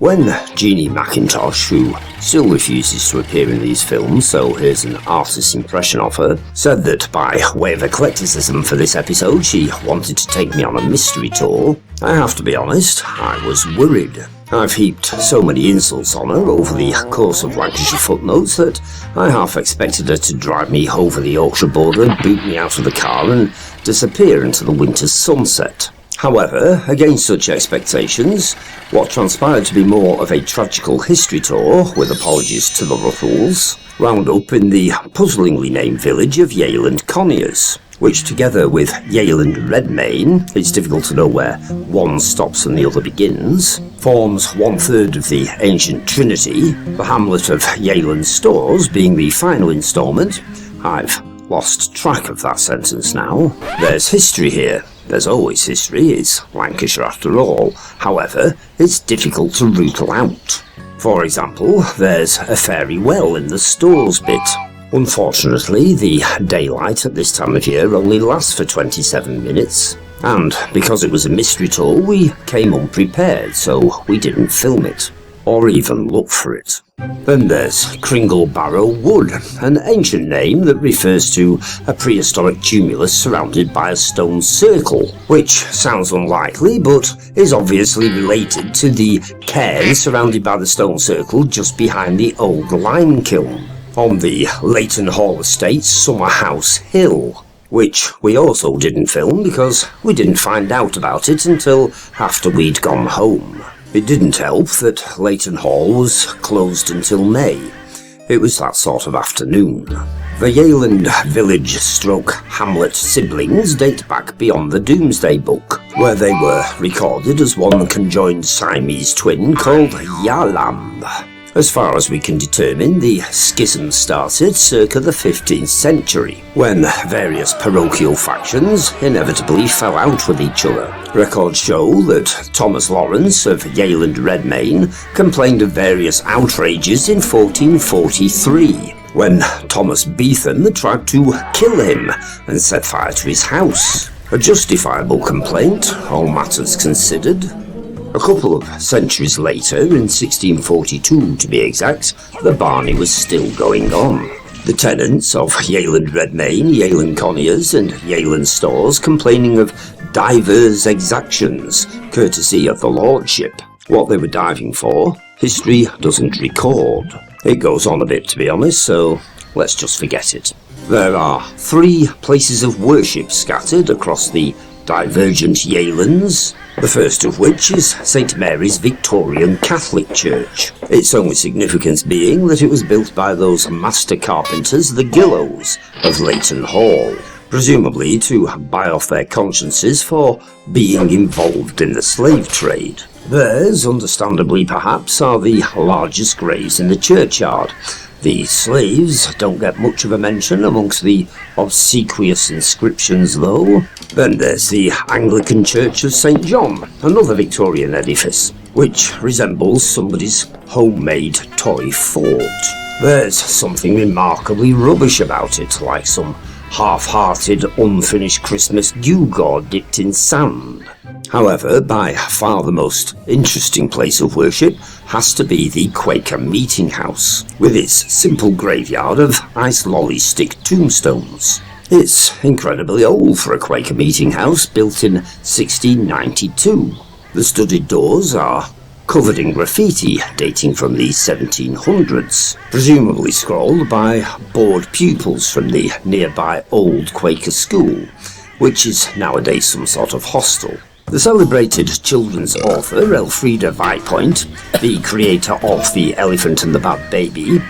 When Jeanie McIntosh, who still refuses to appear in these films, so here's an artist's impression of her, said that by way of eclecticism for this episode she wanted to take me on a mystery tour, I have to be honest, I was worried. I've heaped so many insults on her over the course of Lancashire Footnotes that I half expected her to drive me over the Yorkshire border, boot me out of the car and disappear into the winter's sunset. However, against such expectations, what transpired to be more of a tragical history tour, with apologies to the Ruffles, wound up in the puzzlingly named village of Yealand Conyers, which together with Yealand Redmayne, it's difficult to know where one stops and the other begins, forms 1/3 of the ancient trinity, the hamlet of Yealand Storrs being the final instalment. I've lost track of that sentence now. There's history here. There's always history, it's Lancashire after all. However, it's difficult to rootle out. For example, there's a fairy well in the Storrs bit. Unfortunately, the daylight at this time of year only lasts for 27 minutes, and because it was a mystery tour, we came unprepared, so we didn't film it, or even look for it. Then there's Kringle Barrow Wood, an ancient name that refers to a prehistoric tumulus surrounded by a stone circle, which sounds unlikely but is obviously related to the cairn surrounded by the stone circle just behind the old lime kiln, on the Leighton Hall Estate's Summer House Hill, which we also didn't film because we didn't find out about it until after we'd gone home. It didn't help that Leighton Hall was closed until May. It was that sort of afternoon. The Yealand village/hamlet siblings date back beyond the Domesday Book, where they were recorded as one conjoined Siamese twin called Yealand. As far as we can determine, the schism started circa the 15th century, when various parochial factions inevitably fell out with each other. Records show that Thomas Lawrence of Yealand Redmayne complained of various outrages in 1443, when Thomas Beetham tried to kill him and set fire to his house. A justifiable complaint, all matters considered. A couple of centuries later, in 1642 to be exact, the Barney was still going on. The tenants of Yealand Redmayne, Yealand Conyers and Yealand Storrs complaining of divers exactions, courtesy of the lordship. What they were diving for, history doesn't record. It goes on a bit to be honest, so let's just forget it. There are 3 places of worship scattered across the divergent Yealands, the first of which is St Mary's Victorian Catholic Church, its only significance being that it was built by those master carpenters, the Gillows, of Leighton Hall, presumably to buy off their consciences for being involved in the slave trade. Theirs, understandably perhaps, are the largest graves in the churchyard. The slaves don't get much of a mention amongst the obsequious inscriptions though. Then there's the Anglican Church of St John, another Victorian edifice, which resembles somebody's homemade toy fort. There's something remarkably rubbish about it, like some half-hearted unfinished Christmas gewgaw dipped in sand. However, by far the most interesting place of worship has to be the Quaker Meeting House, with its simple graveyard of ice lolly stick tombstones. It's incredibly old for a Quaker Meeting House, built in 1692. The studded doors are covered in graffiti dating from the 1700s, presumably scrawled by bored pupils from the nearby Old Quaker School, which is nowadays some sort of hostel. The celebrated children's author Elfrida Vipoint, the creator of The Elephant and the Bad Baby,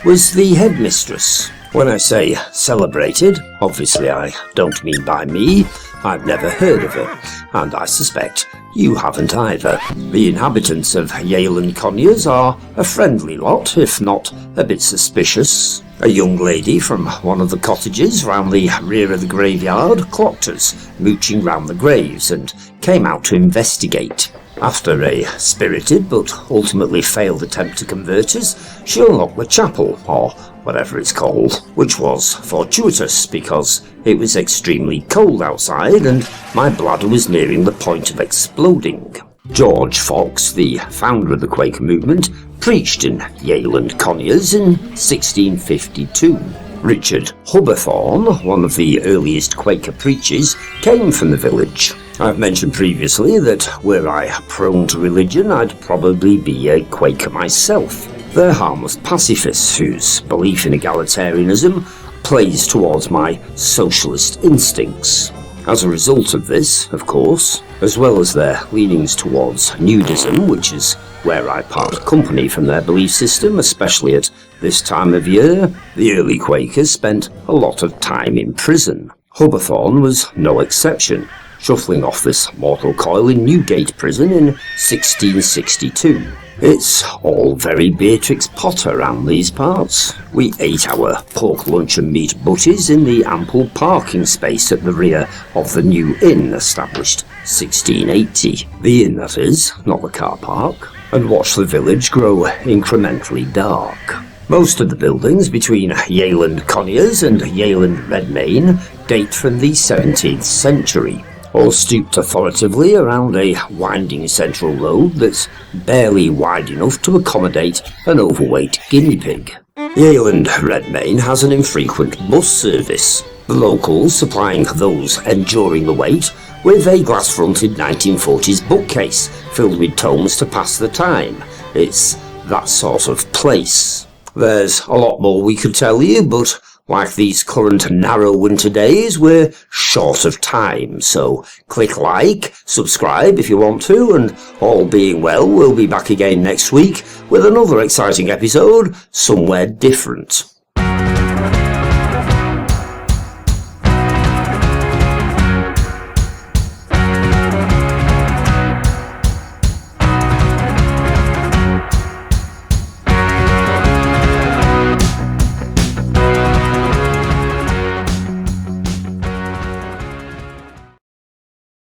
was the headmistress. When I say celebrated, obviously I don't mean by me. I've never heard of her, and I suspect you haven't either. The inhabitants of Yealand Conyers are a friendly lot, if not a bit suspicious. A young lady from one of the cottages round the rear of the graveyard clocked us mooching round the graves and came out to investigate. After a spirited but ultimately failed attempt to convert us, she unlocked the chapel, or whatever it's called, which was fortuitous because it was extremely cold outside and my bladder was nearing the point of exploding. George Fox, the founder of the Quaker movement, preached in Yealand Conyers in 1652. Richard Hubberthorne, one of the earliest Quaker preachers, came from the village. I've mentioned previously that were I prone to religion, I'd probably be a Quaker myself. They're harmless pacifists whose belief in egalitarianism plays towards my socialist instincts. As a result of this, of course, as well as their leanings towards nudism, which is where I part company from their belief system, especially at this time of year, the early Quakers spent a lot of time in prison. Hubberthorne was no exception, shuffling off this mortal coil in Newgate Prison in 1662. It's all very Beatrix Potter around these parts. We ate our pork lunch and meat butties in the ample parking space at the rear of the new inn established 1680. The inn, that is, not the car park, and watched the village grow incrementally dark. Most of the buildings between Yealand Conyers and Yealand Redmayne date from the 17th century, all stooped authoritatively around a winding central road that's barely wide enough to accommodate an overweight guinea pig. Yealand Redmayne has an infrequent bus service, the locals supplying those enduring the wait with a glass-fronted 1940s bookcase filled with tomes to pass the time. It's that sort of place. There's a lot more we could tell you, but like these current narrow winter days, we're short of time, so click like, subscribe if you want to, and all being well, we'll be back again next week with another exciting episode somewhere different.